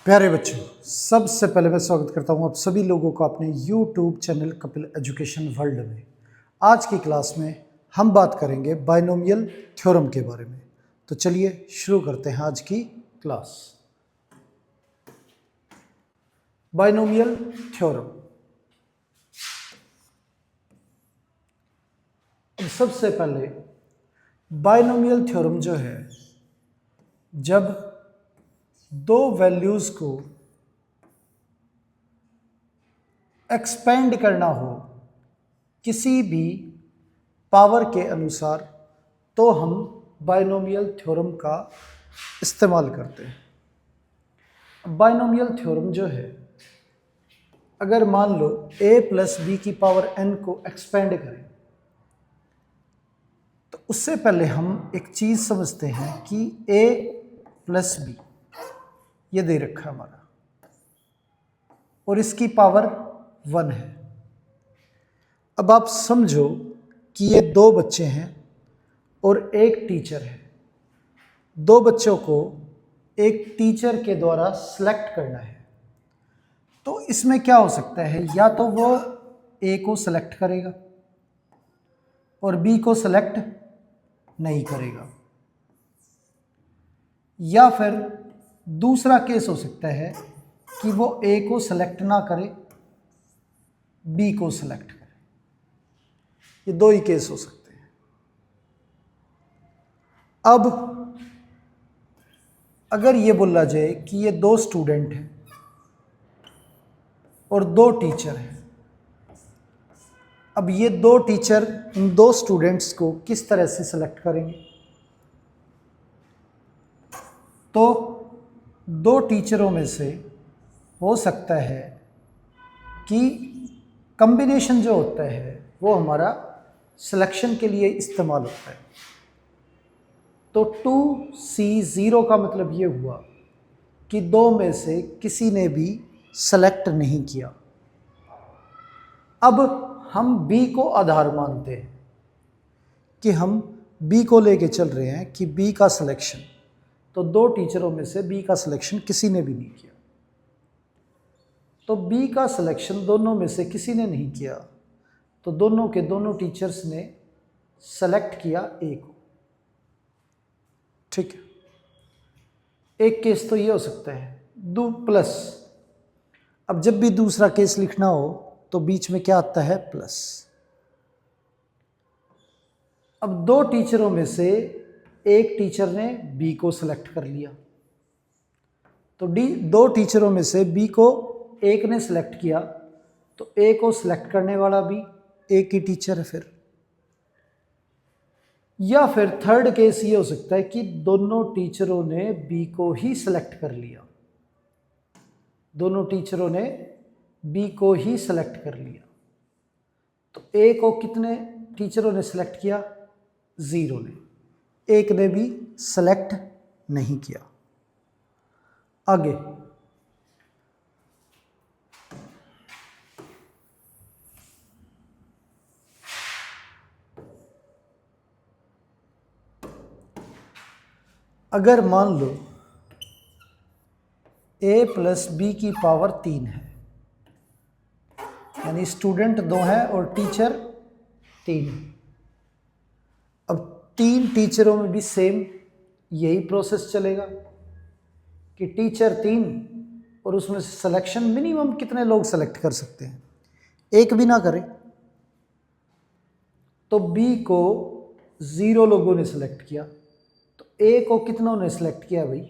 प्यारे बच्चों, सबसे पहले मैं स्वागत करता हूं आप सभी लोगों को अपने YouTube channel Kapil education world में। आज की क्लास में हम बात करेंगे बाइनोमियल थ्योरम के बारे में। तो चलिए शुरू करते हैं आज की क्लास। Binomial theorem. अब सबसे पहले बाइनोमियल थ्योरम जो है, जब दो वैल्यूज को एक्सपेंड करना हो किसी भी पावर के अनुसार, तो हम बाइनोमियल थ्योरम का इस्तेमाल करते हैं। बाइनोमियल थ्योरम जो है, अगर मान लो a प्लस बी की पावर n को एक्सपेंड करें, तो उससे पहले हम एक चीज़ समझते हैं कि a प्लस बी ये दे रखा है हमारा और इसकी पावर 1 है। अब आप समझो कि ये दो बच्चे हैं और एक टीचर है। दो बच्चों को एक टीचर के द्वारा सिलेक्ट करना है, तो इसमें क्या हो सकता है, या तो वो ए को सिलेक्ट करेगा और बी को सिलेक्ट नहीं करेगा, या फिर दूसरा केस हो सकता है कि वो ए को सिलेक्ट ना करे, बी को सिलेक्ट करे। ये दो ही केस हो सकते हैं। अब अगर ये बोला जाए कि ये दो स्टूडेंट हैं और दो टीचर हैं, अब ये दो टीचर इन दो स्टूडेंट्स को किस तरह से सिलेक्ट करेंगे, तो दो टीचरों में से हो सकता है कि कॉम्बिनेशन जो होता है वो हमारा सिलेक्शन के लिए इस्तेमाल होता है। तो 2C0 का मतलब ये हुआ कि दो में से किसी ने भी सेलेक्ट नहीं किया। अब हम B को आधार मानते हैं कि हम B को लेके चल रहे हैं कि B का सिलेक्शन, तो दो टीचरों में से B का सिलेक्शन किसी ने भी नहीं किया। तो B का सिलेक्शन दोनों में से किसी ने नहीं किया, तो दोनों के दोनों टीचर्स ने सेलेक्ट किया A को। ठीक है, एक केस तो ये हो सकता है। दो प्लस, अब जब भी दूसरा केस लिखना हो तो बीच में क्या आता है, प्लस। अब दो टीचरों में से एक टीचर ने बी को सिलेक्ट कर लिया, तो दो टीचरों में से बी को एक ने सिलेक्ट किया, तो ए को सिलेक्ट करने वाला भी एक ही टीचर है फिर। या फिर थर्ड केस ये हो सकता है कि दोनों टीचरों ने बी को ही सिलेक्ट कर लिया। दोनों टीचरों ने बी को ही सिलेक्ट कर लिया, तो ए को कितने टीचरों ने सिलेक्ट किया, 0 ने। एक ने भी सिलेक्ट नहीं किया। आगे अगर मान लो a प्लस बी की पावर 3 है, यानी स्टूडेंट 2 है और टीचर 3। अब 3 टीचरों में भी सेम यही प्रोसेस चलेगा कि टीचर 3 और उसमें से सिलेक्शन मिनिमम कितने लोग सेलेक्ट कर सकते हैं, एक भी ना करे। तो बी को 0 लोगों ने सिलेक्ट किया, तो ए को कितनों ने सिलेक्ट किया भाई,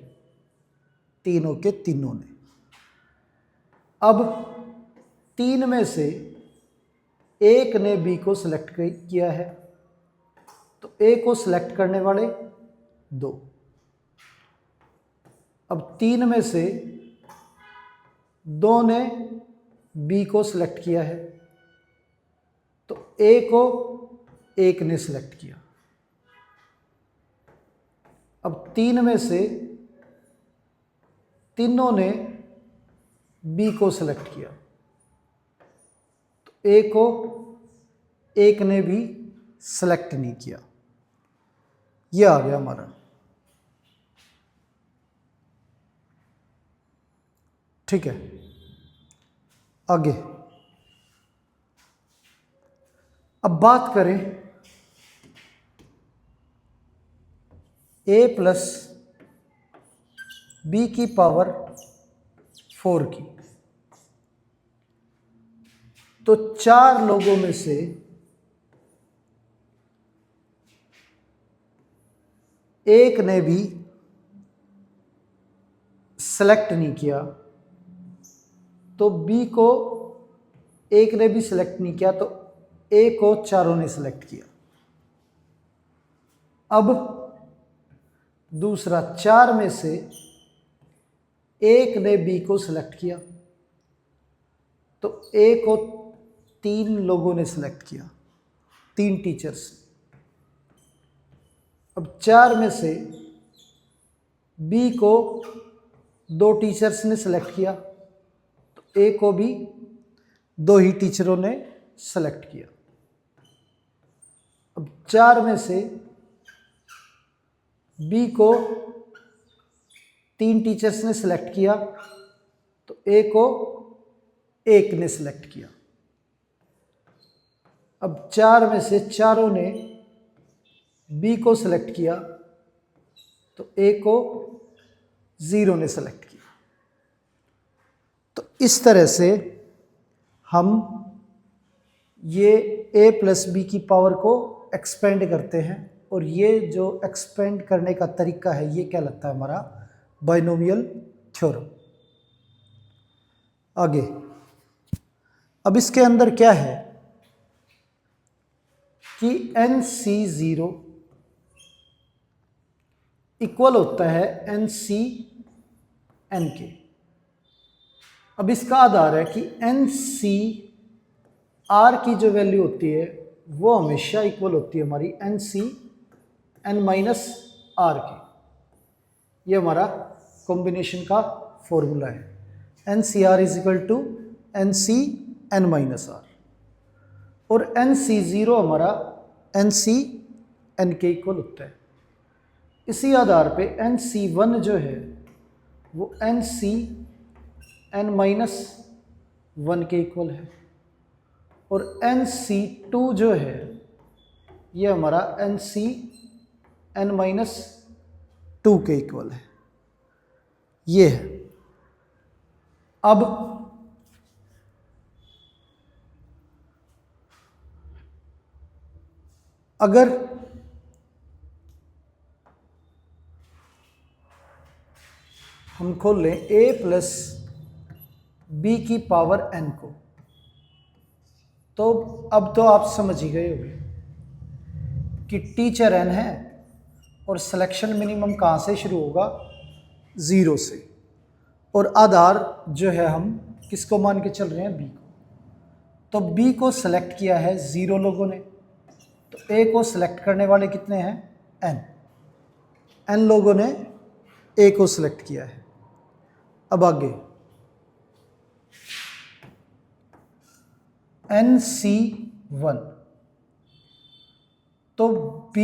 तीनों के तीनों ने। अब 3 में से एक ने बी को सिलेक्ट किया है, तो ए को सिलेक्ट करने वाले 2। अब 3 में से 2 ने बी को सिलेक्ट किया है, तो ए को एक ने सिलेक्ट किया। अब 3 में से तीनों ने बी को सिलेक्ट किया, तो ए को एक ने भी सिलेक्ट नहीं किया। यह आ गया हमारा। ठीक है, आगे अब बात करें a प्लस बी की पावर 4 की। तो 4 लोगों में से एक ने भी सेलेक्ट नहीं किया, तो बी को एक ने भी सिलेक्ट नहीं किया, तो ए को चारों ने सिलेक्ट किया। अब दूसरा, 4 में से एक ने बी को सिलेक्ट किया, तो ए को 3 लोगों ने सिलेक्ट किया, 3 टीचर्स। अब 4 में से बी को 2 टीचर्स ने सिलेक्ट किया, तो ए को भी 2 ही टीचरों ने सेलेक्ट किया। अब 4 में से बी को 3 टीचर्स ने सिलेक्ट किया, तो ए को 1 ने सिलेक्ट किया। अब 4 में से चारों ने बी को सिलेक्ट किया, तो ए को 0 ने सेलेक्ट किया। तो इस तरह से हम ये a प्लस बी की पावर को एक्सपेंड करते हैं, और ये जो एक्सपेंड करने का तरीका है ये क्या लगता है हमारा बाइनोमियल थ्योरम। आगे अब इसके अंदर क्या है कि NC0 इक्वल होता है NC_N के। अब इसका आधार है कि NC_R की जो वैल्यू होती है वो हमेशा इक्वल होती है हमारी NC_N-R के। ये हमारा कॉम्बिनेशन का फॉर्मूला है, NCR is equal to NC_N-R, और NC0 हमारा NC_N के इक्वल होता है। इसी आधार पे NC1 जो है वो NC_N-1 के इक्वल है, और NC2 जो है ये हमारा NC_N-2 के इक्वल है। ये है। अब अगर हम खोल लें a प्लस बी की पावर n को, तो अब तो आप समझ ही गए होंगे कि टीचर n है और सिलेक्शन मिनिमम कहाँ से शुरू होगा, 0 से, और आधार जो है हम किसको मान के चल रहे हैं, b को। तो b को सिलेक्ट किया है 0 लोगों ने, तो a को सिलेक्ट करने वाले कितने हैं, n लोगों ने a को सिलेक्ट किया है। अब आगे NC1, तो B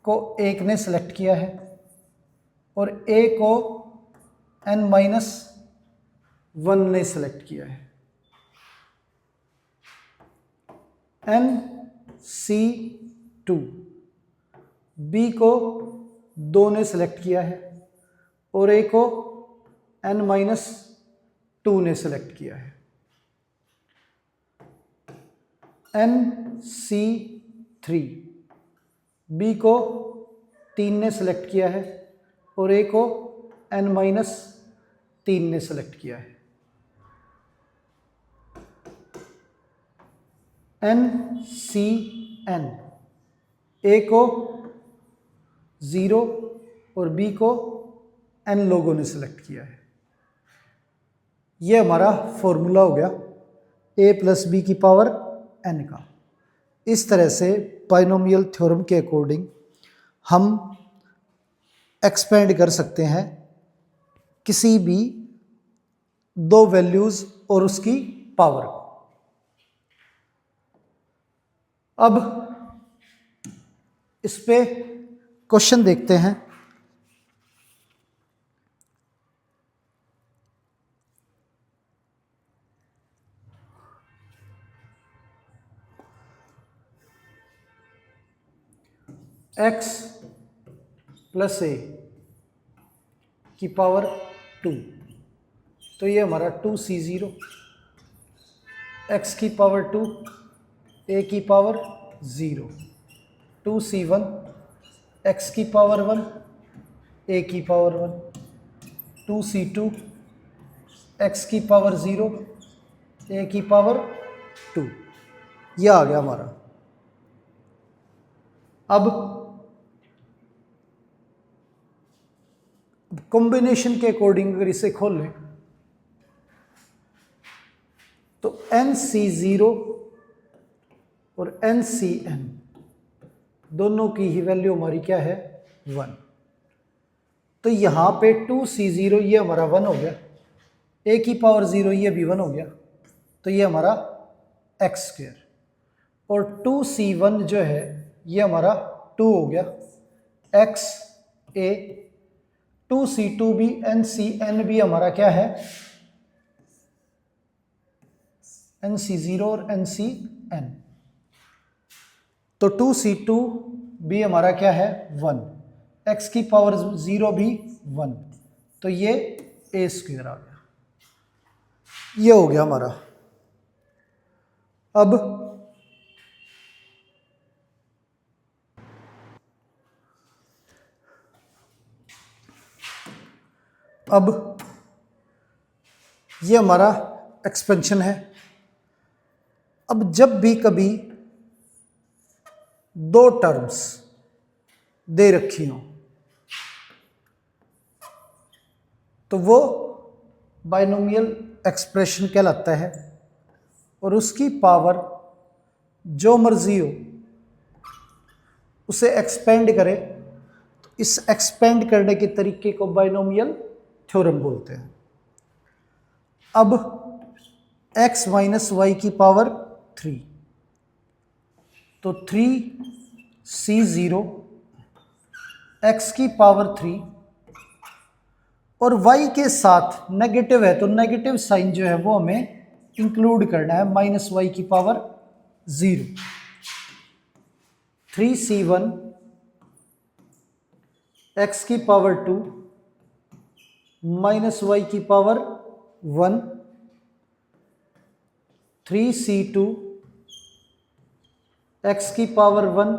को 1 ने सेलेक्ट किया है और A को N-1 ने सेलेक्ट किया है। NC2, B को 2 ने सेलेक्ट किया है और A को N-2 ने सेलेक्ट किया है। NC3, B को 3 ने सेलेक्ट किया है और A को N-3 ने सेलेक्ट किया है। NCN, A को 0 और B को N लोगों ने सेलेक्ट किया है। ये हमारा फॉर्मूला हो गया a प्लस बी की पावर n का। इस तरह से बाइनोमियल थ्योरम के अकॉर्डिंग हम एक्सपेंड कर सकते हैं किसी भी 2 वैल्यूज और उसकी पावर को। अब इस पे क्वेश्चन देखते हैं। एक्स प्लस ए की पावर 2, तो ये हमारा 2c0, एक्स की पावर 2, ए की पावर 0, 2c1, एक्स की पावर 1, ए की पावर 1, 2c2, एक्स की पावर 0, ए की पावर 2। यह आ गया हमारा। अब कॉम्बिनेशन के अकॉर्डिंग अगर इसे खोल लें तो NC0 और NCN दोनों की ही वैल्यू हमारी क्या है 1। तो यहाँ पे 2c0 ये हमारा 1 हो गया, ए की पावर 0 ये भी 1 हो गया, तो ये हमारा x², और 2c1 जो है ये हमारा 2 हो गया, x a, 2c2 भी, NCN भी हमारा क्या है NC0 और NCN, तो 2c2 भी हमारा क्या है 1, x की पावर 0 भी 1, तो ये a² आ गया। ये हो गया हमारा। अब ये हमारा एक्सपेंशन है। अब जब भी कभी दो टर्म्स दे रखी हो तो वो बाइनोमियल एक्सप्रेशन कहलाता है, और उसकी पावर जो मर्जी हो उसे एक्सपेंड करे तो इस एक्सपेंड करने के तरीके को बाइनोमियल थ्योरम बोलते हैं। अब x माइनस वाई की पावर 3, तो 3c0 x की पावर 3, और y के साथ नेगेटिव है तो नेगेटिव साइन जो है वो हमें इंक्लूड करना है, माइनस वाई की पावर 0, 3c1 x की पावर 2 माइनस वाई की पावर 1, 3c2 x की पावर 1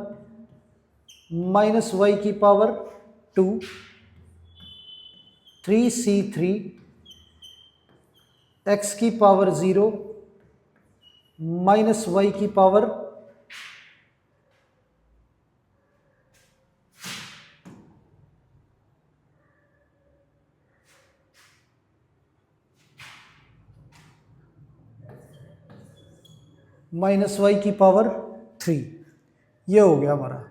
माइनस वाई की पावर 2, 3c3 x की पावर 0 माइनस वाई की पावर 3। ये हो गया हमारा।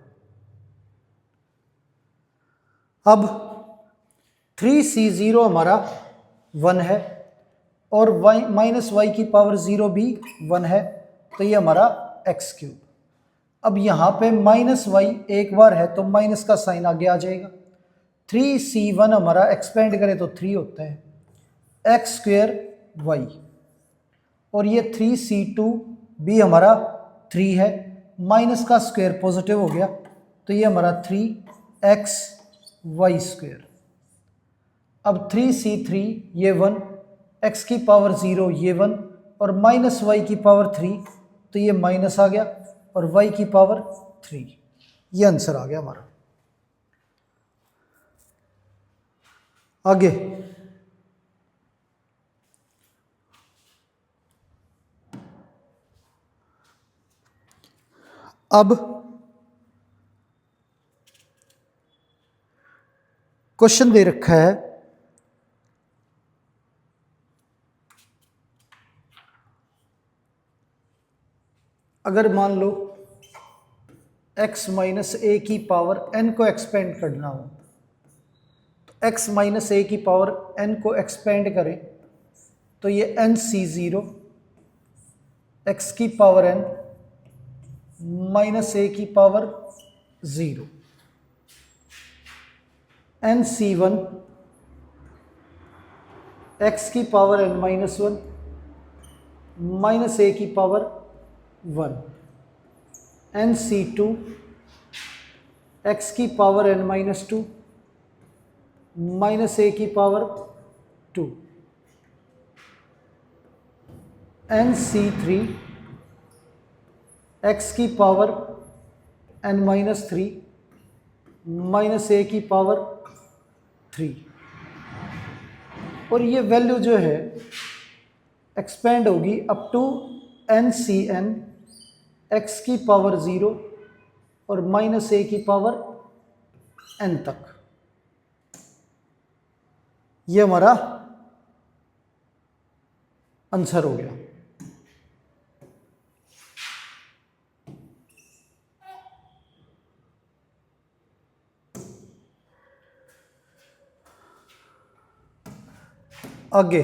अब 3c0 हमारा 1 है और माइनस वाई की पावर 0 भी 1 है, तो ये हमारा x³। अब यहाँ पे माइनस वाई एक बार है तो माइनस का साइन आगे आ जाएगा। 3c1 हमारा एक्सपेंड करें तो 3 होता है, x² y, और ये 3c2 भी हमारा 3 है, माइनस का स्क्वायर पॉजिटिव हो गया, तो ये हमारा 3xy²। अब 3c3 ये 1, x की पावर 0 ये 1, और माइनस वाई की पावर 3, तो ये माइनस आ गया, और y की पावर 3। ये आंसर आ गया हमारा। आगे अब क्वेश्चन दे रखा है अगर मान लो x माइनस ए की पावर n को एक्सपेंड करना हो, तो x माइनस ए की पावर n को एक्सपेंड करें तो ये NC0 x की पावर n माइनस ए की पावर 0, NC1 x की पावर n माइनस 1 माइनस ए की पावर 1, NC2 एक्स की पावर n माइनस 2 माइनस ए की पावर 2 NC3 एक्स की पावर n माइनस 3 माइनस ए की पावर 3। और ये वैल्यू जो है एक्सपेंड होगी अप टू NCN एक्स की पावर 0 और माइनस ए की पावर n तक। ये हमारा आंसर हो गया। आगे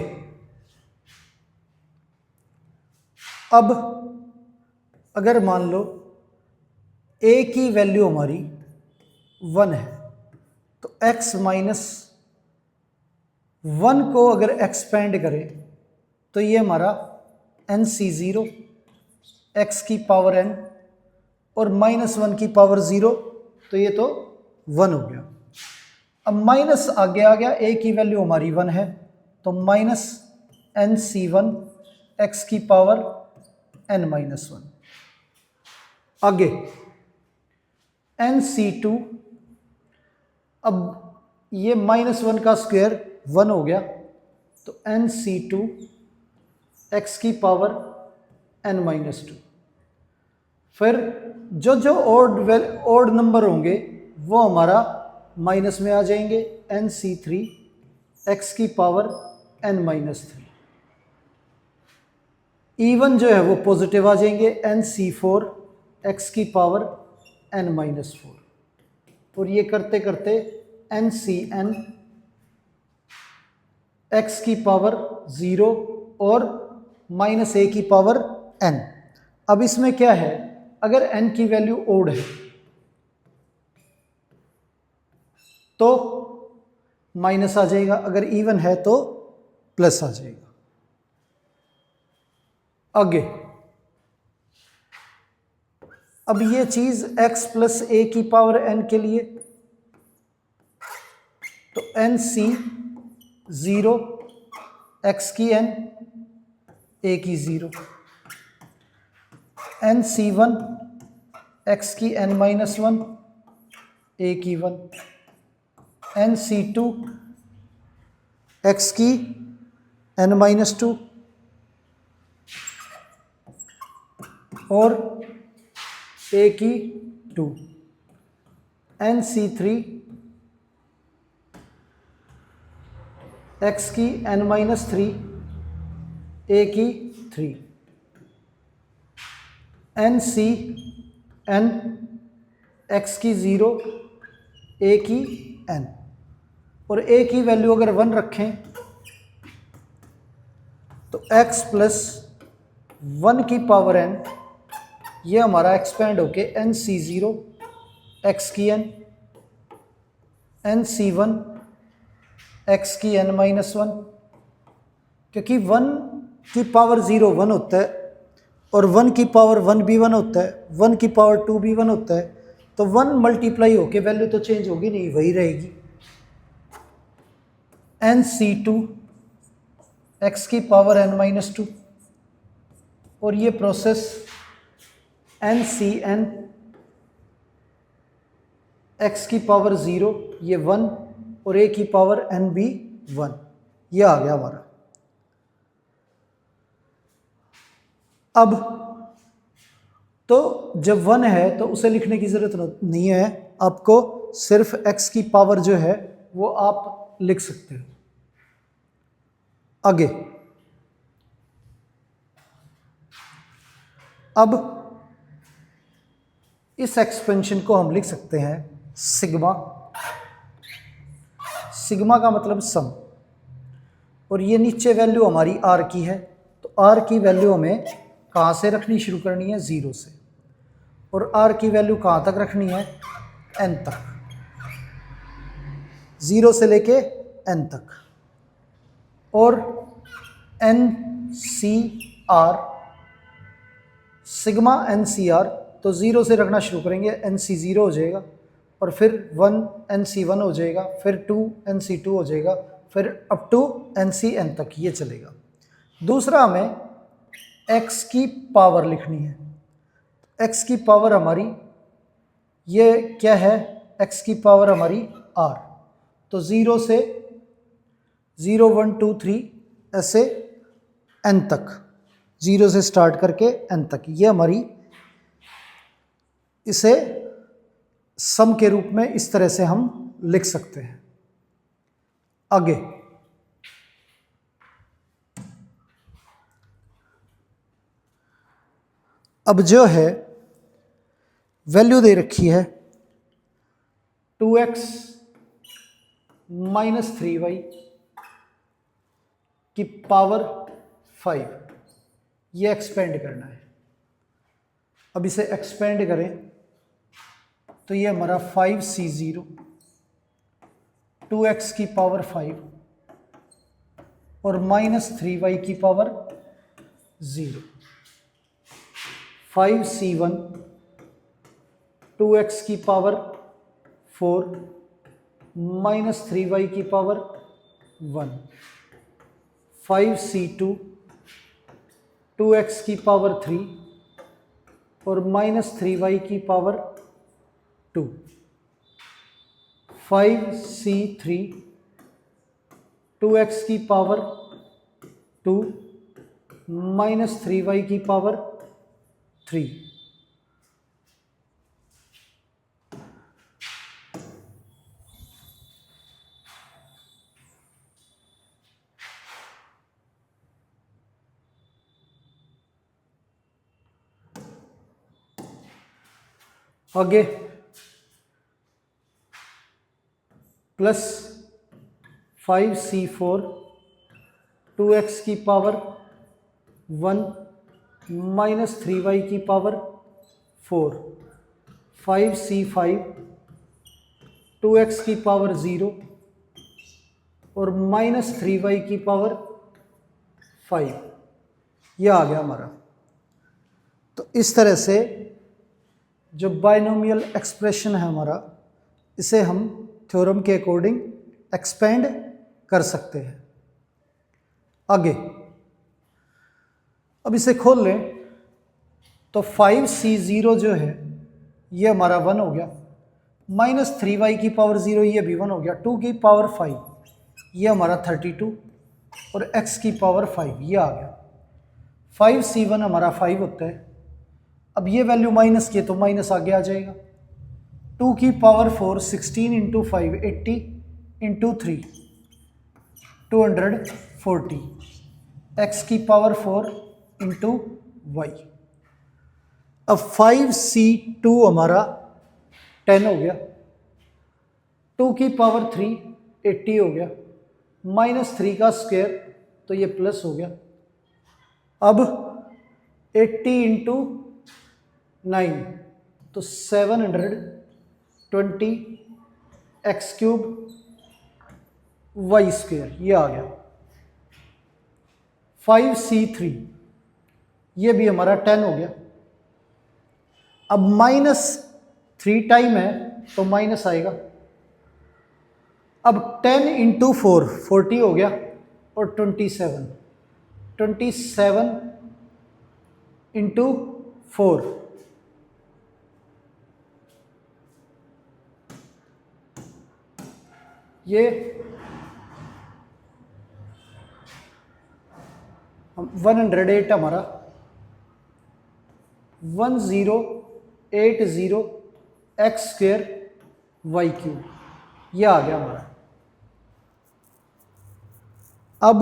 अब अगर मान लो a की वैल्यू हमारी 1 है तो x माइनस 1 को अगर एक्सपेंड करें तो ये हमारा NC0 x की पावर n और माइनस 1 की पावर 0, तो ये तो 1 हो गया। अब माइनस आगे आ गया, a की वैल्यू हमारी 1 है तो माइनस NC1 x की पावर n माइनस 1। आगे NC2, अब ये माइनस 1 का स्क्वायर 1 हो गया तो NC2 x की पावर n माइनस 2। फिर जो जो ओड नंबर होंगे वो हमारा माइनस में आ जाएंगे, NC3 x की पावर n माइनस 3। इवन जो है वो पॉजिटिव आ जाएंगे, NC4 x की पावर n माइनस 4। और ये करते करते NCN x की पावर 0 और माइनस a की पावर n। अब इसमें क्या है, अगर n की वैल्यू ओड है तो माइनस आ जाएगा, अगर इवन है तो प्लस आ जाएगा। आगे अब ये चीज x प्लस a की पावर n के लिए, तो NC0 x की n a की 0, NC1 x की n माइनस 1 a की 1, NC2 x की n माइनस 2 और a की 2, NC3 x की n माइनस 3 a की 3, NCN x की 0 a की n। और a की वैल्यू अगर 1 रखें तो x प्लस 1 की पावर n, ये हमारा एक्सपेंड होके NC0 x की n, NC1 x की n माइनस 1, क्योंकि 1 की पावर 0 1 होता है और 1 की पावर 1 भी 1 होता है, 1 की पावर 2 भी 1 होता है, तो 1 मल्टीप्लाई होके वैल्यू तो चेंज होगी नहीं, वही रहेगी। NC2 x की पावर n माइनस 2 और ये प्रोसेस NCN x की पावर 0 ये 1 और a की पावर n भी 1, ये आ गया हमारा। अब तो जब 1 है तो उसे लिखने की जरूरत नहीं है, आपको सिर्फ x की पावर जो है वो आप लिख सकते हो। आगे अब इस एक्सपेंशन को हम लिख सकते हैं सिग्मा। सिग्मा का मतलब सम, और ये नीचे वैल्यू हमारी r की है तो r की वैल्यू हमें कहाँ से रखनी शुरू करनी है, 0 से, और r की वैल्यू कहाँ तक रखनी है, n तक, 0 से लेके n तक। और NCR सिग्मा NCR, तो 0 से रखना शुरू करेंगे, NC0 हो जाएगा और फिर 1nc1 हो जाएगा, फिर 2nc2 हो जाएगा, फिर अप टू ncn तक ये चलेगा। दूसरा हमें x की पावर लिखनी है। x की पावर हमारी ये क्या है, x की पावर हमारी r, तो 0 से 0 1 2 3 ऐसे n तक, 0 से स्टार्ट करके n तक, ये हमारी, इसे सम के रूप में इस तरह से हम लिख सकते हैं। आगे अब जो है वैल्यू दे रखी है 2x माइनस 3y की पावर 5, ये एक्सपेंड करना है। अब इसे एक्सपेंड करें तो ये हमारा 5c0 2x की पावर 5 और माइनस 3y की पावर 0, 5c1 2x की पावर 4 माइनस 3y की पावर 1, 5c2 2x की पावर 3 और माइनस 3y की पावर 2, 5c3 2x की पावर 2 माइनस 3y की पावर 3, आगे प्लस 5c4 2x की पावर 1 माइनस 3y की पावर 4, 5c5 2x की पावर 0 और माइनस 3y की पावर 5, यह आ गया हमारा। तो इस तरह से जो बाइनोमियल एक्सप्रेशन है हमारा, इसे हम थ्योरम के अकॉर्डिंग एक्सपेंड कर सकते हैं। आगे अब इसे खोल लें तो 5c0 जो है ये हमारा 1 हो गया, माइनस 3y की पावर 0 ये भी 1 हो गया, 2 की पावर 5 ये हमारा 32 और x की पावर 5 ये आ गया। 5c1 हमारा 5 होता है। अब ये वैल्यू माइनस की है तो माइनस आगे आ जाएगा। 2 की पावर 4 16 इंटू 5 80 इंटू 3 240, x की पावर 4 इंटू वाई। अब 5c2 हमारा 10 हो गया, 2 की पावर 3 80 हो गया, माइनस 3 का स्क्वायर तो ये प्लस हो गया। अब 80 इंटू 9 तो 720 एक्स क्यूब वाई स्क्वायर ये आ गया। 5c3 ये भी हमारा 10 हो गया। अब माइनस 3 टाइम है तो माइनस आएगा। अब 10 इंटू 4 40 हो गया और 27 इंटू 4 ये 108 हमारा 1080 एक्स स्क्वायर वाई क्यूब ये आ गया हमारा। अब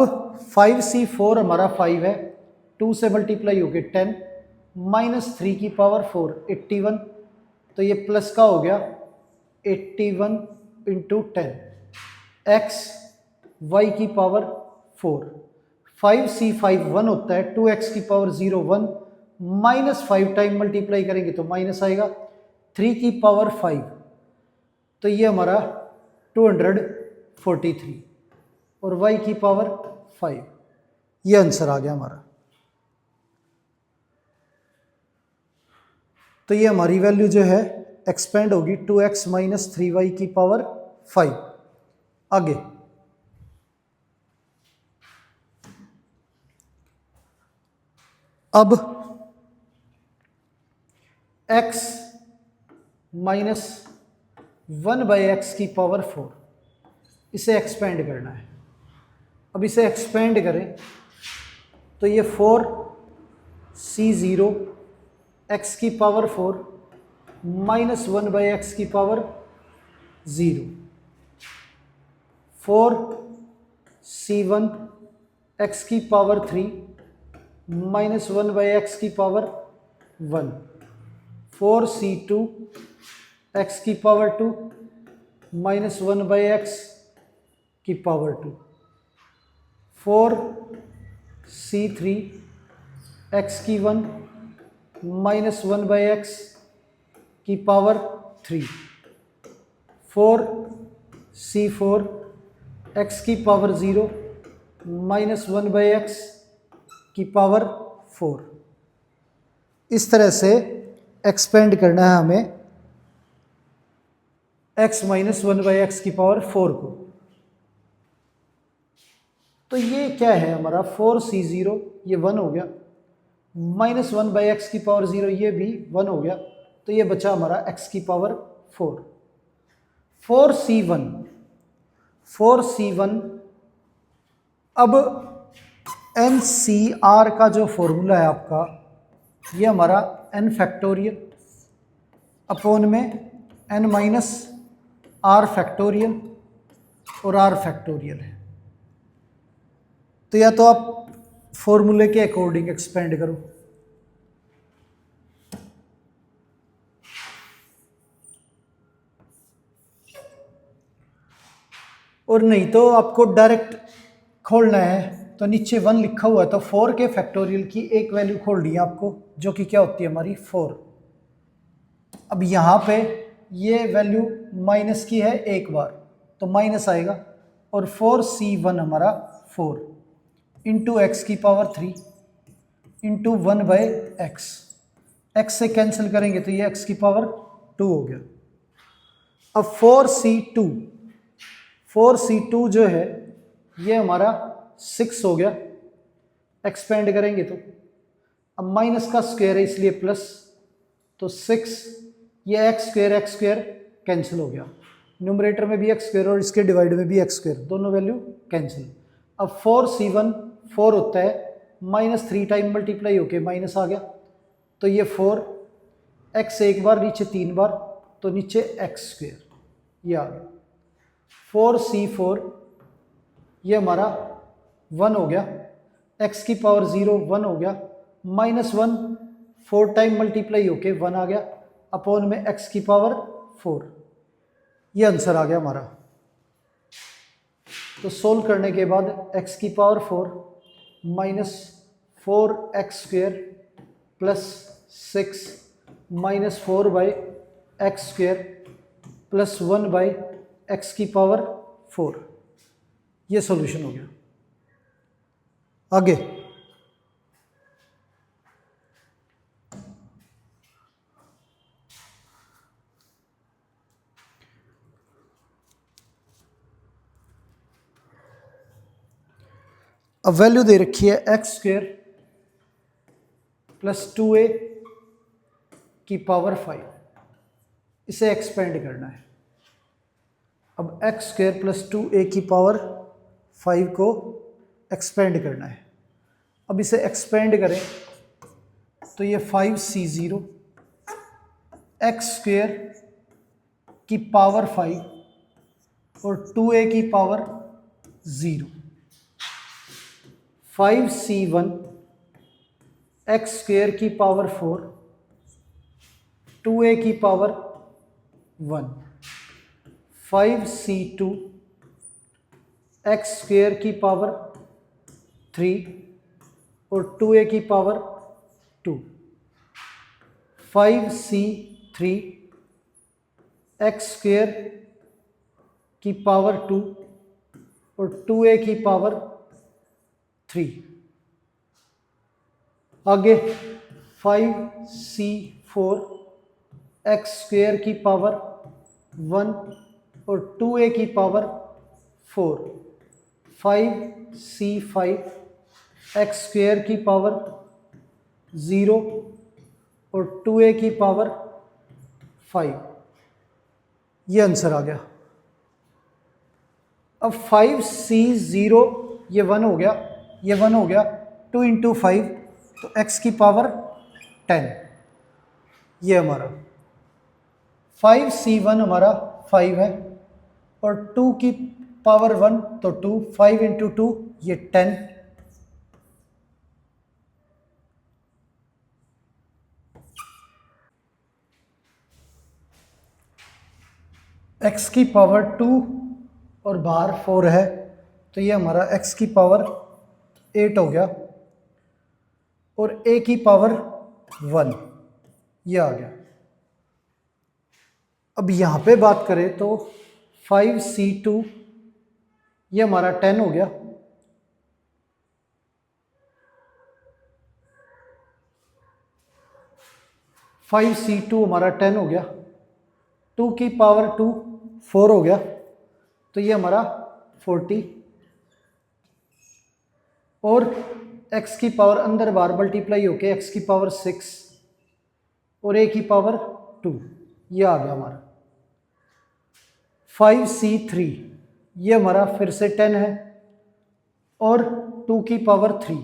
5c4 हमारा 5 है, 2 से मल्टीप्लाई होके 10 माइनस 3 की पावर 4 81 तो ये प्लस का हो गया 81 इंटू 10 एक्स वाई की पावर 4। 5c5 1 होता है, 2x की पावर 0 1 माइनस 5 टाइम मल्टीप्लाई करेंगे तो माइनस आएगा, 3 की पावर 5 तो ये हमारा 243 और y की पावर 5, ये आंसर आ गया हमारा। तो ये हमारी वैल्यू जो है एक्सपेंड होगी 2x माइनस 3y की पावर 5। आगे अब x माइनस 1/x की पावर 4, इसे एक्सपेंड करना है। अब इसे एक्सपेंड करें तो ये 4c0 x की पावर 4 माइनस 1/x की पावर 0, 4c1 x की पावर 3 माइनस 1/x की पावर 1, 4c2 x की पावर 2 माइनस 1/x की पावर 2, 4c3 x की 1 माइनस 1/x की पावर 3, 4c4 x की पावर 0 माइनस 1/x की पावर 4। इस तरह से एक्सपेंड करना है हमें x माइनस 1/x की पावर 4 को। तो ये क्या है हमारा 4c0, ये 1 हो गया, माइनस 1/x की पावर 0, ये भी 1 हो गया। तो ये बचा हमारा x की पावर 4। 4c1 अब NCR का जो फॉर्मूला है आपका, ये हमारा n फैक्टोरियल अपॉन में n माइनस r फैक्टोरियल और r फैक्टोरियल है। तो या तो आप फॉर्मूले के अकॉर्डिंग एक्सपेंड करो, और नहीं तो आपको डायरेक्ट खोलना है। तो नीचे 1 लिखा हुआ है, तो 4 के फैक्टोरियल की एक वैल्यू खोलनी है आपको, जो कि क्या होती है हमारी 4। अब यहाँ पे ये वैल्यू माइनस की है एक बार, तो माइनस आएगा, और 4c1 हमारा 4 इंटू एक्स की पावर 3 इंटू 1/x, x से कैंसिल करेंगे तो ये x की पावर 2 हो गया। अब 4c2 जो है ये हमारा 6 हो गया, एक्सपेंड करेंगे तो अब माइनस का स्क्वायर है इसलिए प्लस, तो 6, ये एक्स स्क्वायर कैंसिल हो गया, न्यूमरेटर में भी एक्स स्क्वायर और इसके डिवाइड में भी एक्स स्क्वायर, दोनों वैल्यू कैंसिल। अब 4c1 4 होता है, माइनस 3 टाइम मल्टीप्लाई होके माइनस आ गया, तो ये 4 एक्स एक बार नीचे 3 बार, तो नीचे एक्स स्क्वायर ये आ गया। 4c4 ये हमारा 1 हो गया, x की पावर 0 1 हो गया, माइनस 1 4 टाइम मल्टीप्लाई होके 1 आ गया, अपॉन में x की पावर 4, ये आंसर आ गया हमारा। तो सोल्व करने के बाद x की power 4 minus 4x square plus 6 minus 4/x square plus 1/x की पावर 4, ये सॉल्यूशन हो गया। आगे अब वैल्यू दे रखी है एक्स स्क्वायर प्लस 2a की पावर 5, इसे एक्सपेंड करना है। अब एक्स स्क्वायर प्लस 2a की पावर 5 को एक्सपेंड करना है। अब इसे एक्सपेंड करें तो ये 5c0 एक्स स्क्वायर की पावर 5 और 2a की पावर 0, 5c1 एक्स स्क्वायर की पावर 4 2a की पावर 1, 5c2 एक्स स्क्वायर की पावर 3 और 2a की पावर 2, 5c3 एक्स स्क्वायर की पावर 2 और 2a की पावर 3। आगे 5c4 एक्स स्क्वेयर की पावर 1 और 2a की पावर 4, 5c5 एक्स स्क्वेयर की पावर 0 और 2a की पावर 5। ये आंसर आ गया। अब 5c0 ये 1 हो गया, ये 1 हो गया, 2 इंटू 5 तो x की पावर 10, ये हमारा 5c1 हमारा 5 है और 2 की पावर 1 तो 2, 5 इंटू 2 ये 10, x की पावर 2 और बाहर 4 है तो ये हमारा x की पावर 8 हो गया और a की पावर 1, ये आ गया। अब यहाँ पे बात करें तो 5c2 ये हमारा 10 हो गया, 5c2 हमारा 10 हो गया, 2 की पावर 2 4 हो गया तो ये हमारा 40 और x की पावर अंदर बार मल्टीप्लाई होके x की पावर 6 और a की पावर 2, ये आ गया हमारा 5c3 ये हमारा फिर से 10 है और 2 की पावर 3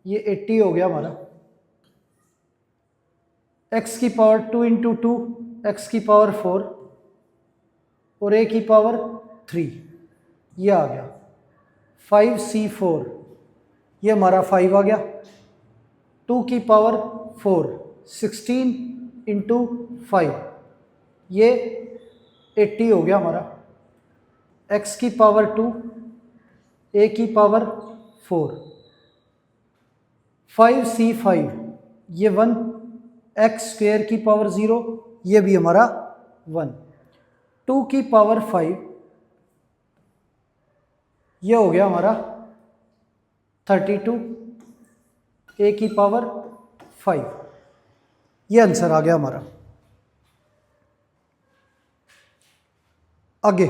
ये 80 हो गया हमारा, x की पावर 2 इंटू 2 एक्स की पावर 4 और a की पावर 3, ये आ गया 5c4 ये हमारा 5 आ गया, 2 की पावर 4 16 इंटू 5 ये 80 हो गया हमारा, x की पावर 2 a की पावर 4, 5c5 ये 1, एक्स स्क्वेयर की पावर 0 ये भी हमारा 1, 2 की पावर 5 ये हो गया हमारा 32, a की पावर 5, ये आंसर आ गया हमारा। आगे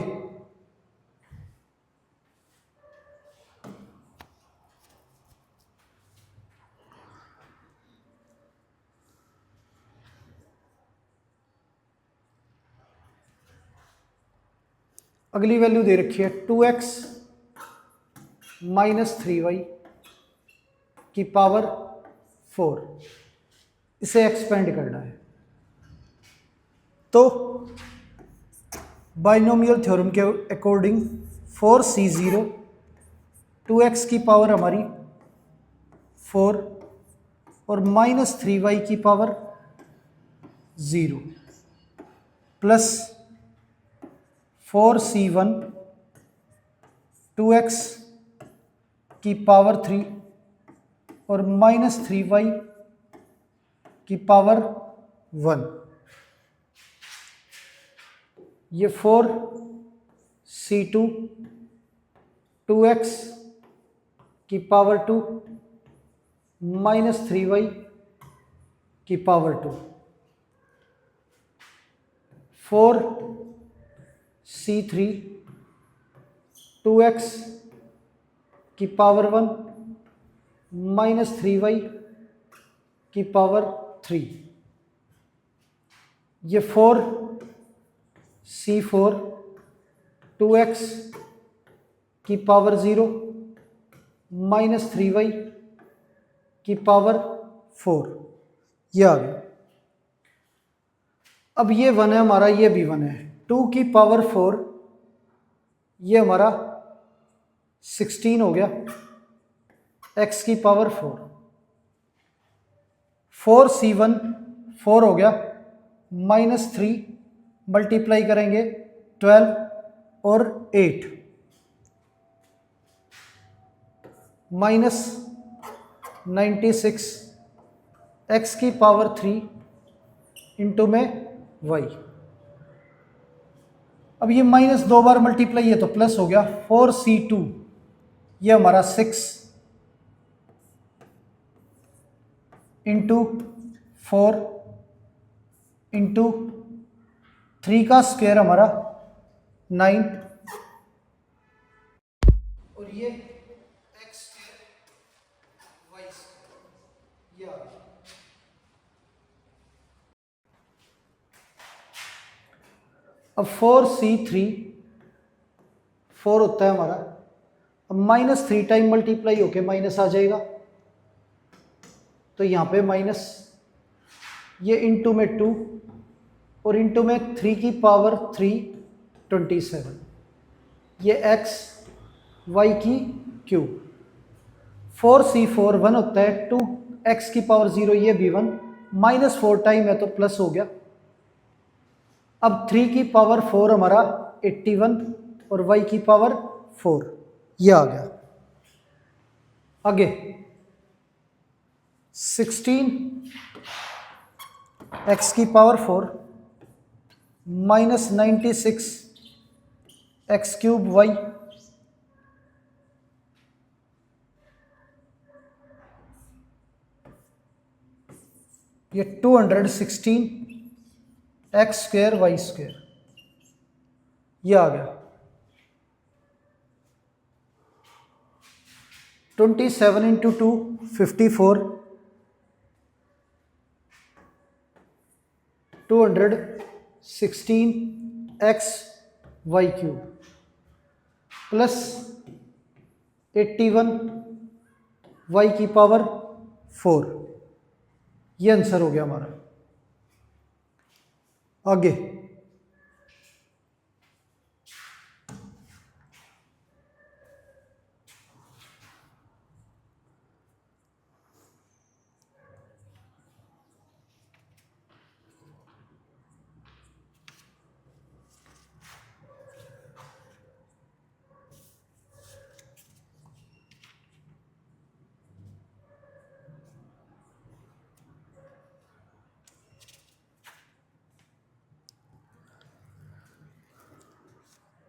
अगली वैल्यू दे रखी है 2x माइनस 3y की पावर 4, इसे एक्सपेंड करना है। तो बाइनोमियल थ्योरम के अकॉर्डिंग 4c0 2x की पावर हमारी 4 और माइनस 3y की पावर 0 प्लस 4c1 2x की पावर 3 और माइनस 3y की पावर 1, ये 4c2 2x की पावर 2 माइनस 3y की पावर 2, 4c3 2x की पावर 1 माइनस 3y की पावर 3, ये 4c4 2x की पावर 0 माइनस 3y की पावर 4, ये आ गया। अब ये 1 है हमारा, ये भी 1 है, 2 की पावर 4 ये हमारा 16 हो गया, x की पावर 4, 4c1 4 हो गया, माइनस 3 मल्टीप्लाई करेंगे 12 और 8 माइनस 96 x की पावर 3 इंटू में y। अब ये माइनस 2 बार मल्टीप्लाई है तो प्लस हो गया, 4c2 ये हमारा 6 इंटू 4 इंटू 3 का स्क्वायर हमारा 9 और ये x स्क्वायर y स्क्वायर ये आ गया। अब 4c3 4 होता है हमारा, अब -3 टाइम मल्टीप्लाई होके माइनस आ जाएगा, तो यहाँ पे माइनस, ये इंटू में 2 और इंटू में 3 की पावर 3 27, ये x y की क्यूब। 4c4 1 होता है, 2 x की पावर 0 ये भी 1, -4 टाइम है तो प्लस हो गया। अब 3 की पावर 4 हमारा 81 और y की पावर 4 ये आ गया। आगे 16 x की पावर 4 -96 x क्यूब y, ये 216 एक्स स्क्वायर वाई स्क्वायर ये आ गया। 27 into 2 54, 216 x y cube plus 81 y की पावर 4, ये आंसर हो गया हमारा। आगे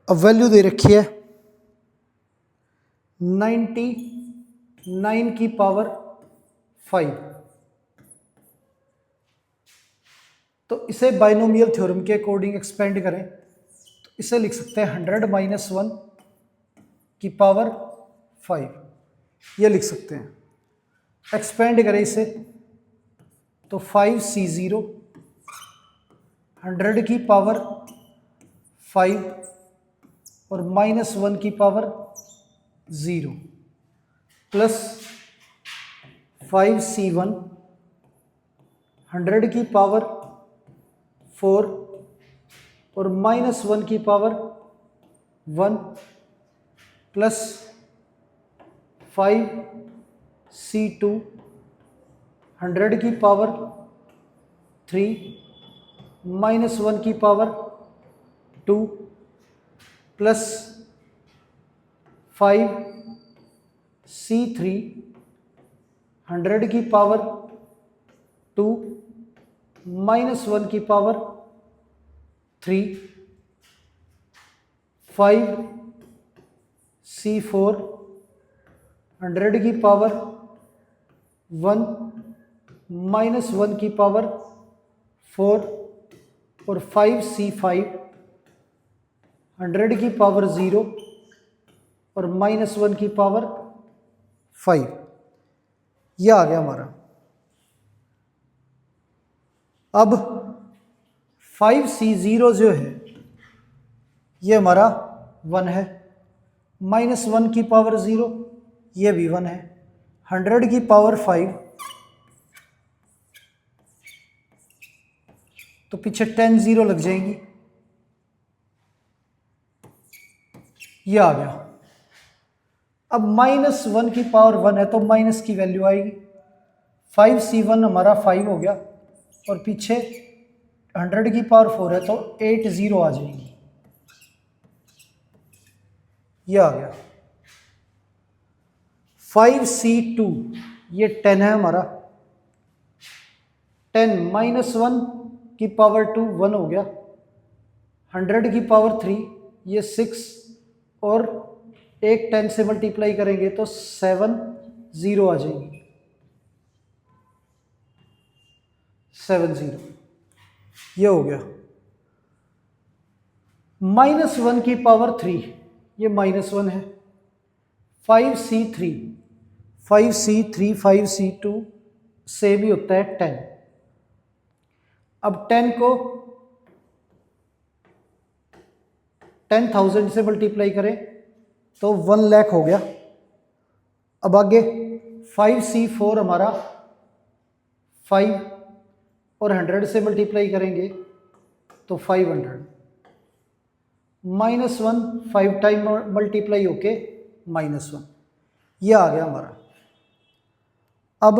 अब वैल्यू दे रखी है 99 की पावर 5, तो इसे बाइनोमियल थ्योरम के अकॉर्डिंग एक्सपेंड करें तो इसे लिख सकते हैं 100 - 1 की पावर 5, ये लिख सकते हैं। एक्सपेंड करें इसे तो 5c0 100 की पावर 5 और -1 की पावर 0 प्लस 5c1 100 की पावर 4 और -1 की पावर 1 प्लस 5c2 100 की पावर 3 -1 की पावर 2 प्लस 5c3 100 की पावर 2 -1 की पावर 3 5c4 100 की पावर 1 -1 की पावर 4 और 5c5 100 की पावर 0 और -1 की पावर 5, यह आ गया हमारा। अब 5c0 जो है ये हमारा 1 है, -1 की पावर 0 ये भी 1 है, 100 की पावर 5 तो पीछे 10 0 लग जाएंगी, ये आ गया। अब -1 की पावर 1 है तो माइनस की वैल्यू आएगी, 5c1 हमारा 5 हो गया और पीछे 100 की पावर 4 है तो 8 0 आ जाएगी, ये आ गया। 5c2 ये 10 है हमारा, 10 -1 की पावर 2 1 हो गया, 100 की पावर 3 ये 6 और एक 10 से मल्टीप्लाई करेंगे तो 7 0 आ जाएगी, 7 0। ये हो गया। -1 की पावर 3, ये -1 है। 5C3, 5C3 5C2 से भी होता है 10। अब 10 को 10,000 से मल्टीप्लाई करें तो 1 लाख हो गया। अब आगे 5C4 हमारा 5 और 100 से मल्टीप्लाई करेंगे तो 500। -1 5 टाइम मल्टीप्लाई होके -1, ये आ गया हमारा। अब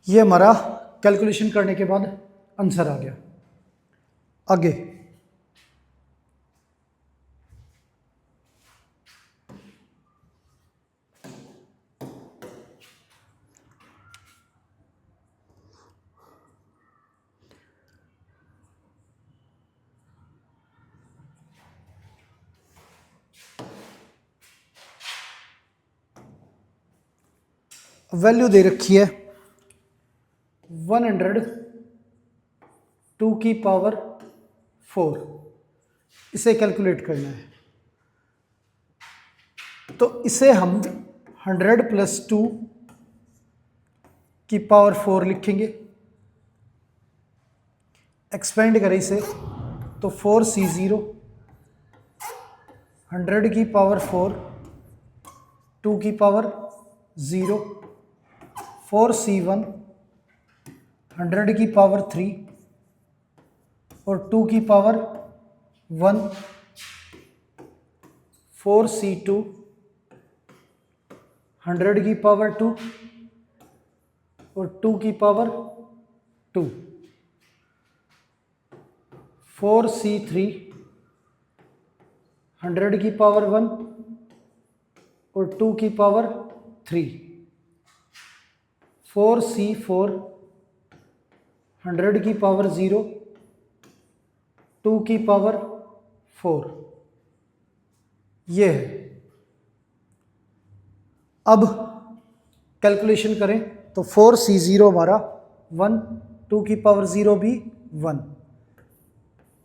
ये हमारा कैलकुलेशन करने के बाद आंसर आ गया। आगे वैल्यू दे रखी है 100 2 की पावर 4, इसे कैलकुलेट करना है। तो इसे हम 100 + 2 की पावर 4 लिखेंगे। एक्सपेंड करें इसे तो 4C0 100 की पावर 4 2 की पावर 0, 4C1 100 की पावर 3 और 2 की पावर 1, 4C2 100 की पावर 2 और 2 की पावर 2, 4C3 100 की पावर 1 और 2 की पावर 3, 4C4 100 की पावर 0 2 की पावर 4, ये है। अब कैलकुलेशन करें तो 4C0 हमारा 1, 2 की पावर 0 भी 1,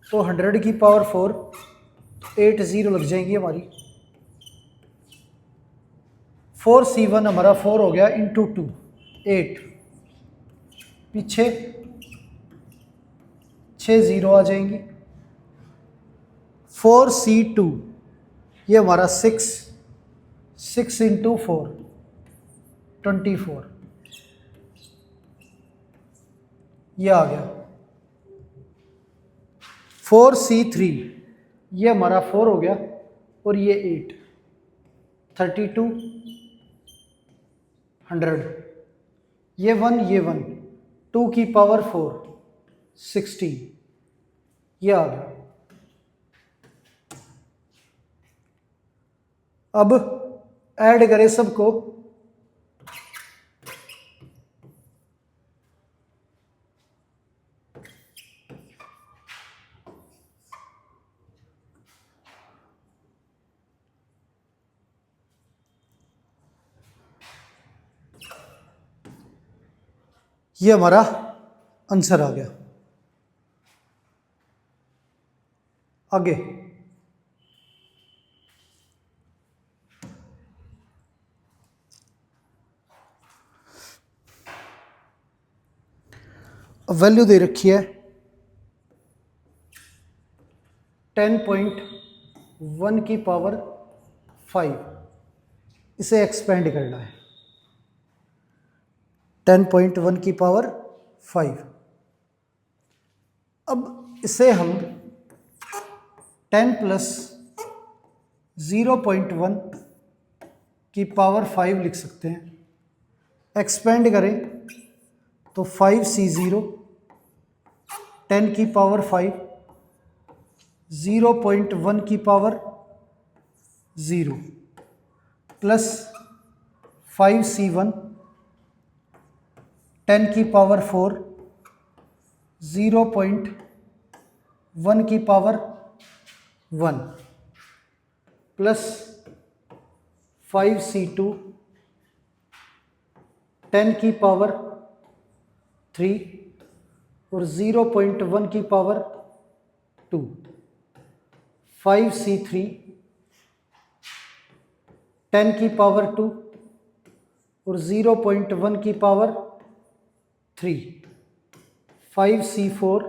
तो 100 की पावर 4 8 0 लग जाएंगी हमारी। 4C1 हमारा 4 हो गया इंटू 2 8, पीछे 6 0 आ जाएंगी। 4C2 ये हमारा 6 इंटू 4 24, ये आ गया। 4C3 ये हमारा 4 हो गया और ये 8 32 100, ये 1 ये 1 2 की पावर 4 16, ये आ गया। अब ऐड करें सबको, ये हमारा आंसर आ गया। आगे वैल्यू दे रखी है 10.1 की पावर 5, इसे एक्सपेंड करना है। 10.1 की पावर 5। अब इसे हम 10 प्लस 0.1 की पावर 5 लिख सकते हैं। एक्सपेंड करें तो 5c0, 10 की पावर 5, 0.1 की पावर 0 प्लस 5c1, 10 की पावर 4, 0.1 की पावर 1 प्लस 5c2, 10 की पावर 3 और 0.1 की पावर 2, 5c3, 10 की पावर 2 और 0.1 की पावर 3, 5c4,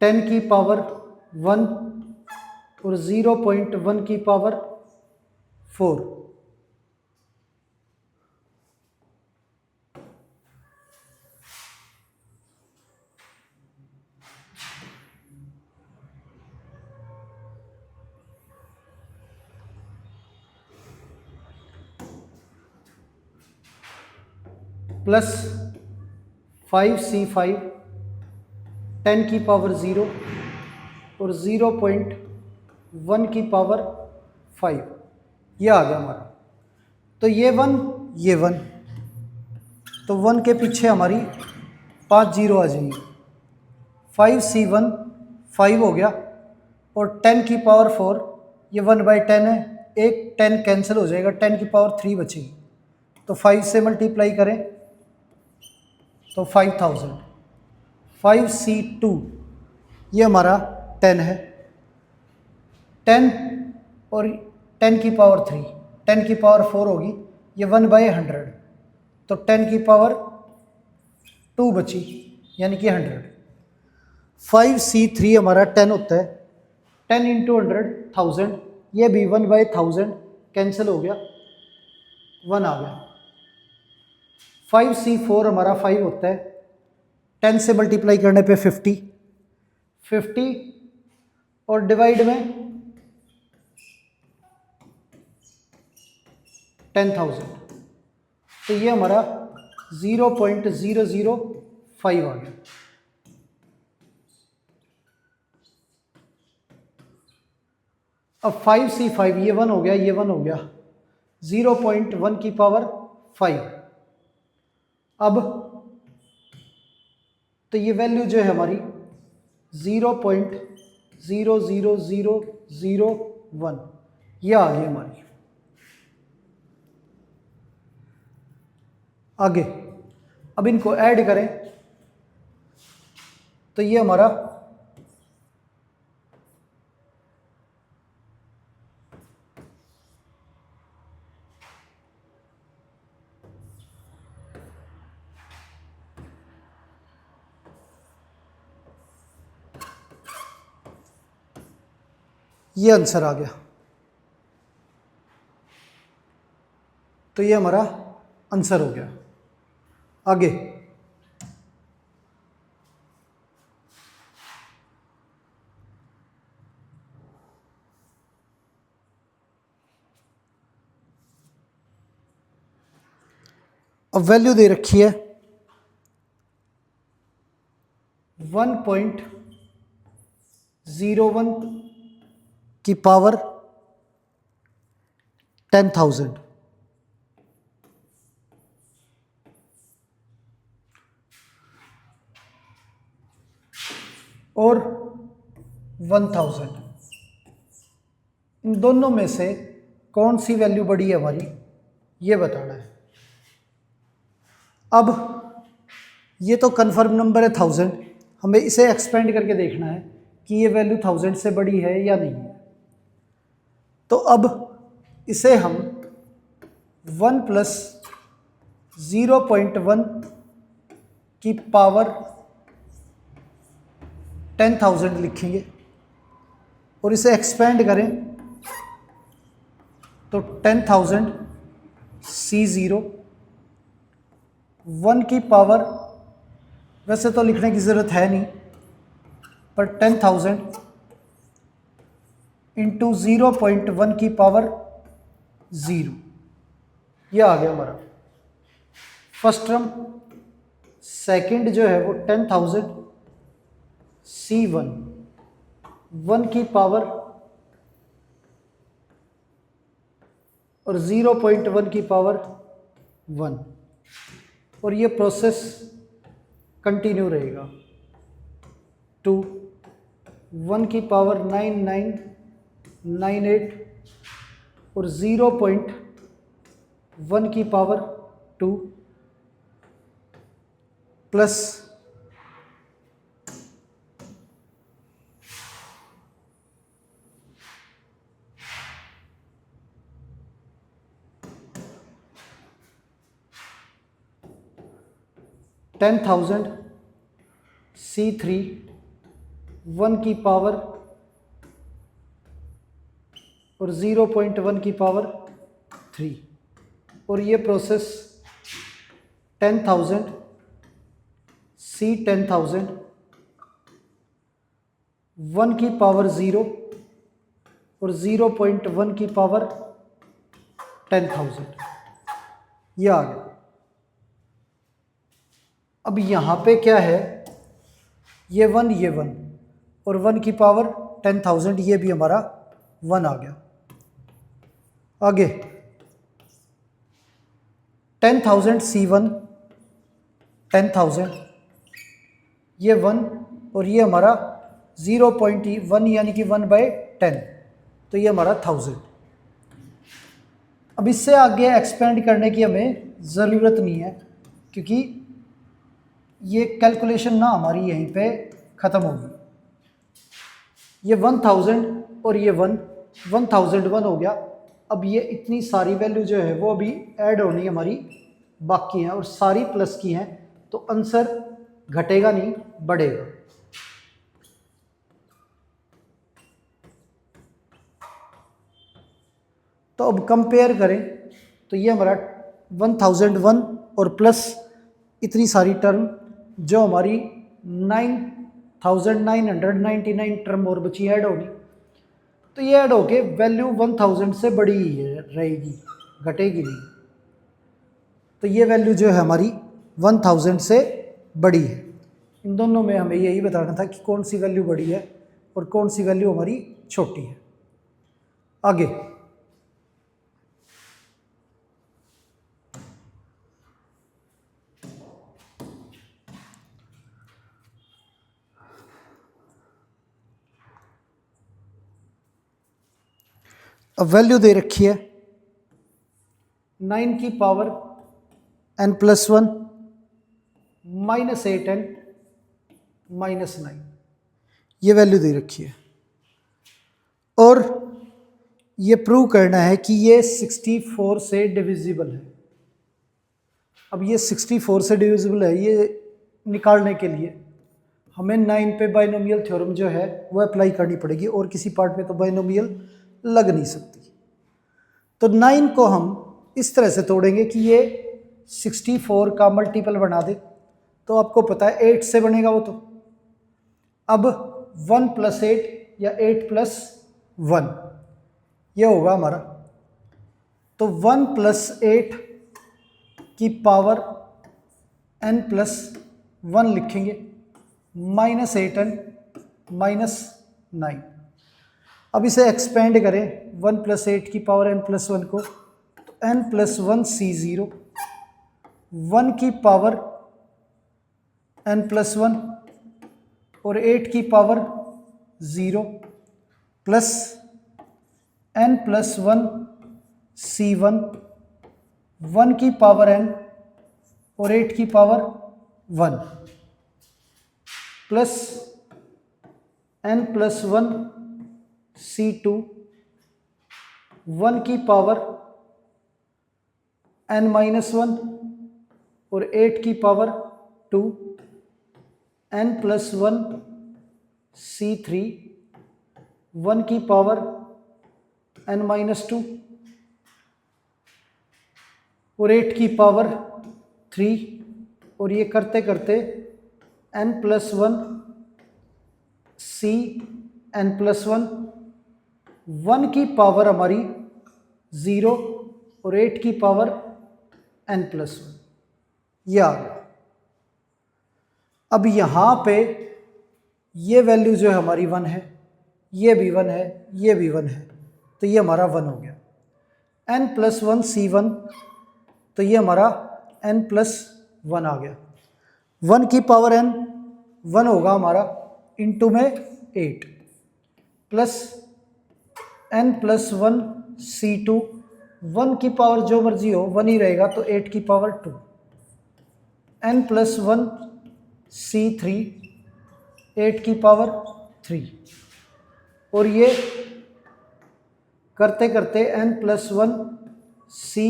10 की पावर 1 और 0.1 की पावर 4। प्लस 5c5, 10 की पावर 0 और 0.1 की पावर 5, यह आ गया हमारा। तो ये 1, ये 1, तो 1 के पीछे हमारी 5 जीरो आ जाएंगी। 5c1 5 हो गया और 10 की पावर 4, ये 1/10 है, एक 10 कैंसिल हो जाएगा, 10 की पावर 3 बचेगी। तो 5 से मल्टीप्लाई करें तो 5000। 5c2 ये हमारा 10 है, 10 और 10 की पावर 3, 10 की पावर 4 होगी, ये 1/100, तो 10 की पावर 2 बची, यानी कि 100। 5c3 हमारा 10 होता है, 10 इंटू 100 1000, ये भी 1/1000 कैंसिल हो गया, 1 आ गया। 5c4 हमारा 5 होता है, 10 से मल्टीप्लाई करने पे 50 और डिवाइड में 10,000, तो ये हमारा 0.005 आ गया। अब 5c5 ये 1 हो गया, ये 1 हो गया, 0.1 की पावर 5। अब तो ये वैल्यू जो है हमारी 0.00001, ये आ गई हमारी। आगे अब इनको ऐड करें तो ये हमारा ये आंसर आ गया। तो ये हमारा आंसर हो गया। आगे अब वैल्यू दे रखी है 1.01 की पावर 10,000 और 1000, इन दोनों में से कौन सी वैल्यू बड़ी है हमारी, ये बताना है। अब ये तो कन्फर्म नंबर है 1000, हमें इसे एक्सपेंड करके देखना है कि ये वैल्यू 1000 से बड़ी है या नहीं है। तो अब इसे हम 1 प्लस 0.1 की पावर 10,000 लिखेंगे और इसे एक्सपेंड करें तो 10,000 C0, 1 की पावर, वैसे तो लिखने की ज़रूरत है नहीं, पर 10,000 इंटू 0.1 की पावर 0, यह आ गया हमारा फर्स्ट टर्म। सेकंड जो है वो 10,000 C1, 1 की पावर और 0.1 की पावर 1, और ये प्रोसेस कंटिन्यू रहेगा। 2, 1 की पावर 9998 और 0.1 की पावर 2 प्लस 10,000 C3, 1 की पावर और 0.1 की पावर 3, और ये प्रोसेस 10,000 C10,000, 1 की पावर 0 और 0.1 की पावर 10,000, ये आ गया। अब यहाँ पे क्या है, ये 1 और 1 की पावर 10,000, ये भी हमारा 1 आ गया। आगे 10,000 C1, 10,000, ये 1 और ये हमारा 0.1 यानी कि 1/10, तो ये हमारा 1000। अब इससे आगे एक्सपेंड करने की हमें ज़रूरत नहीं है, क्योंकि ये कैलकुलेशन ना हमारी यहीं पे ख़त्म होगी। ये 1000 और ये 1001 हो गया। अब ये इतनी सारी वैल्यू जो है वो अभी ऐड होनी हमारी बाकी हैं, और सारी प्लस की हैं, तो आंसर घटेगा नहीं, बढ़ेगा। तो अब कंपेयर करें तो ये हमारा 1001 और प्लस इतनी सारी टर्म जो हमारी 9,999 टर्म और बची ऐड होगी, तो ये ऐड होके वैल्यू 1000 से बड़ी रहेगी, घटेगी नहीं। तो ये वैल्यू जो है हमारी 1000 से बड़ी है। इन दोनों में हमें यही बताना था कि कौन सी वैल्यू बड़ी है और कौन सी वैल्यू हमारी छोटी है। आगे अब वैल्यू दे रखी है 9 की पावर n+1 -8n -9, ये वैल्यू दे रखी है, और ये प्रूव करना है कि ये 64 से डिविजिबल है। अब ये 64 से डिविजिबल है, ये निकालने के लिए हमें 9 पे बाइनोमियल थ्योरम जो है वो अप्लाई करनी पड़ेगी, और किसी पार्ट में तो बाइनोमियल लग नहीं सकती। तो 9 को हम इस तरह से तोड़ेंगे कि ये 64 का मल्टीपल बना दे, तो आपको पता है 8 से बनेगा वो। तो अब 1 + 8 या 8 + 1 ये होगा हमारा। तो 1 + 8 की पावर n+1 लिखेंगे, -8n -9। अब इसे एक्सपेंड करें 1 + 8 की पावर n+1 को, तो n+1 C0, 1 की पावर n+1 और 8 की पावर 0 प्लस n+1 C1, 1 की पावर n और 8 की पावर 1 प्लस n+1 C2, 1 की पावर n-1 और 8 की पावर 2, n+1 C3, 1 की पावर n-2 और 8 की पावर 3, और ये करते करते n+1 C n+1, 1 की पावर हमारी 0 और 8 की पावर n+1, ये आ गया। अब यहाँ पे ये वैल्यू जो है हमारी 1 है, ये भी 1 है, ये भी 1 है, तो ये हमारा 1 हो गया। n+1 C1, तो ये हमारा n+1 आ गया। 1 की पावर n 1 होगा हमारा, इंटू में 8 प्लस n+1 C2, 1 की पावर जो मर्जी हो 1 ही रहेगा, तो 8 की पावर 2, n+1 C3, 8 की पावर 3, और ये करते करते n+1 C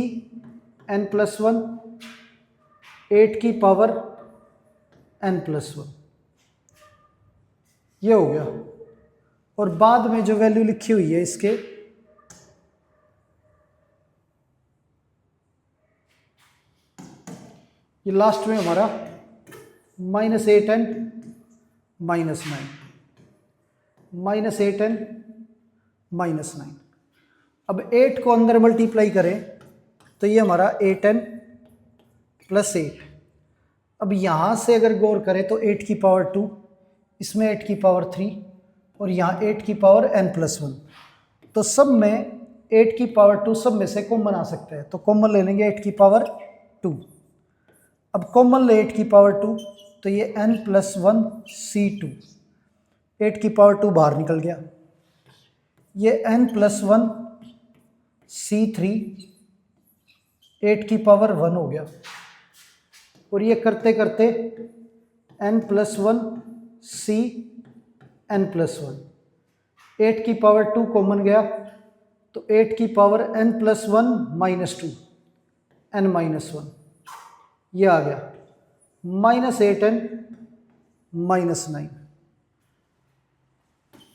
n+1, 8 की पावर n+1, ये हो गया। और बाद में जो वैल्यू लिखी हुई है इसके, ये लास्ट में हमारा -8n -9, -8n -9। अब 8 को अंदर मल्टीप्लाई करें तो ये हमारा 8n + 8। अब यहाँ से अगर गौर करें तो 8 की पावर 2, इसमें 8 की पावर 3 और यहाँ 8 की पावर n+1, तो सब में 8 की पावर 2 सब में से कॉमन आ सकता है, तो कॉमन ले लेंगे 8 की पावर 2। अब कॉमन ले 8 की पावर 2, तो ये n+1 C2, 8 की पावर 2 बाहर निकल गया, ये n+1 C3, 8 की पावर 1 हो गया, और ये करते करते n+1 C n+1, 8 की पावर 2 कॉमन गया, तो 8 की पावर n+1 -2 n-1, ये आ गया -8n -9।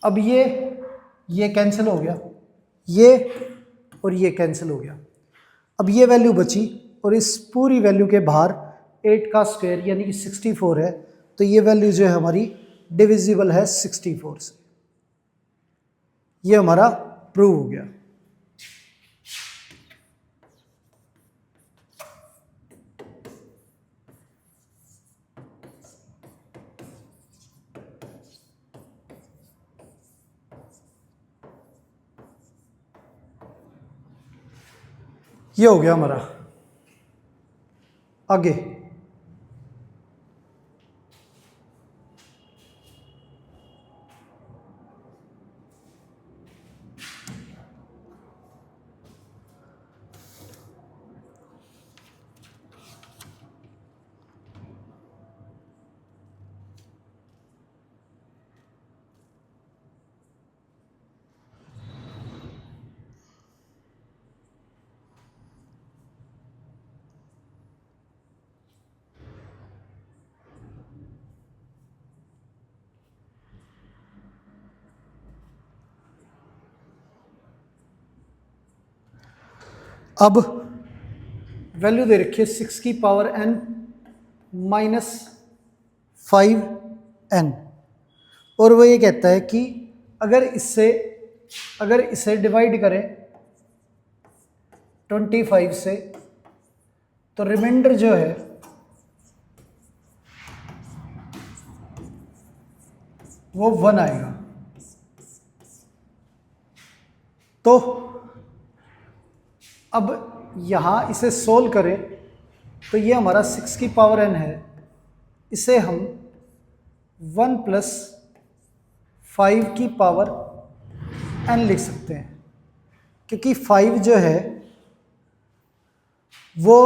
अब ये कैंसिल हो गया, ये और ये कैंसिल हो गया। अब ये वैल्यू बची, और इस पूरी वैल्यू के बाहर 8 का स्क्वायर यानी कि 64 है, तो ये वैल्यू जो है हमारी डिविजिबल है 64 से। ये हमारा प्रूव हो गया। ये हो गया हमारा। आगे अब वैल्यू दे रखी है 6 की पावर n -5n, और वो ये कहता है कि अगर इसे डिवाइड करें 25 से, तो रिमाइंडर जो है वो 1 आएगा। तो अब यहाँ इसे सोल्व करें तो ये हमारा 6 की पावर n है, इसे हम 1 प्लस 5 की पावर n लिख सकते हैं, क्योंकि 5 जो है वो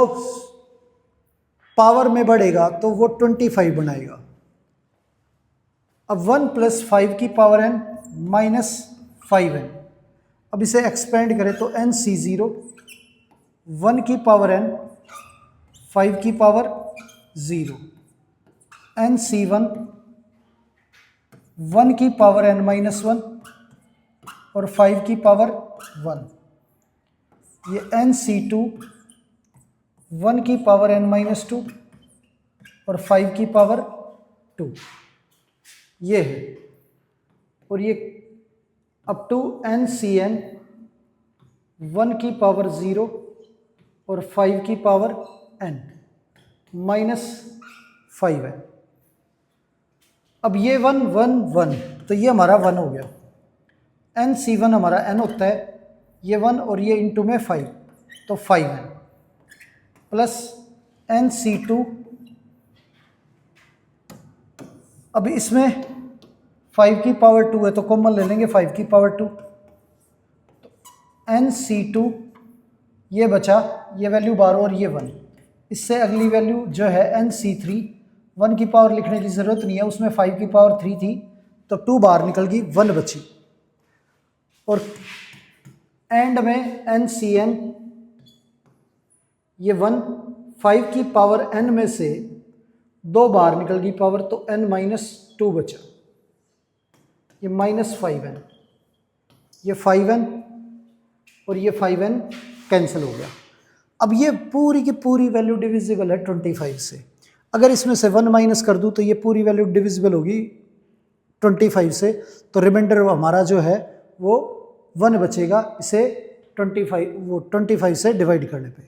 पावर में बढ़ेगा तो वो 25 बनाएगा। अब 1 प्लस 5 की पावर n माइनस 5n, अब इसे एक्सपेंड करें तो n c0 1 की पावर n 5 की पावर 0, n c1 1 की पावर n माइनस 1 और 5 की पावर 1, ये n c2 1 की पावर n माइनस 2 और 5 की पावर 2, ये है। और ये अप टू n cn 1 की पावर 0 और 5 की पावर n माइनस 5 है। अब ये 1 1 1 तो ये हमारा 1 हो गया। n c1 हमारा n होता है, ये 1 और ये इंटू में 5 तो 5n प्लस n c2, अब इसमें 5 की पावर 2 है तो कॉमन ले लेंगे 5 की पावर 2, तो n c2 ये बचा, ये वैल्यू 12 और ये 1, इससे अगली वैल्यू जो है n c3 1 की पावर लिखने की ज़रूरत नहीं है, उसमें 5 की पावर 3 थी तो 2 बाहर निकल गई, 1 बची। और एंड में n cn ये 1 5 की पावर n में से 2 बाहर निकल गई पावर तो n माइनस 2 बचा, ये माइनस 5n, ये 5n और ये 5n कैंसिल हो गया। अब ये पूरी की पूरी वैल्यू डिविजिबल है 25 से, अगर इसमें से 1 माइनस कर दूं तो ये पूरी वैल्यू डिविजिबल होगी 25 से, तो रिमाइंडर हमारा जो है वो 1 बचेगा, इसे 25 से डिवाइड करने पे।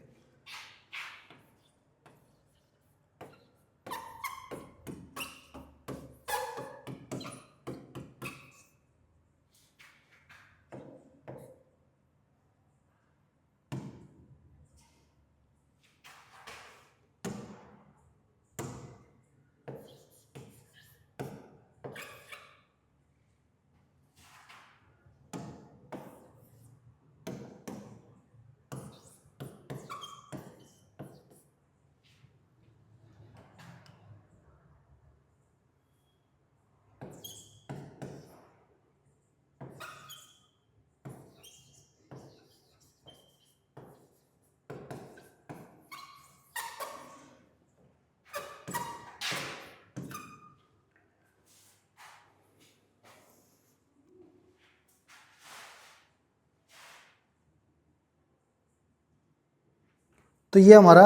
तो ये हमारा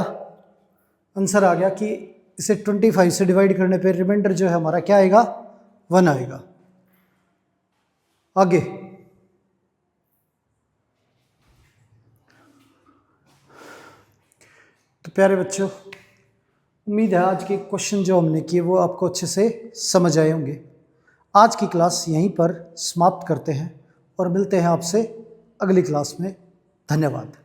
आंसर आ गया कि इसे 25 से डिवाइड करने पे रिमाइंडर जो है हमारा क्या आएगा, 1 आएगा। आगे तो प्यारे बच्चों, उम्मीद है आज के क्वेश्चन जो हमने किए वो आपको अच्छे से समझ आए होंगे। आज की क्लास यहीं पर समाप्त करते हैं और मिलते हैं आपसे अगली क्लास में। धन्यवाद।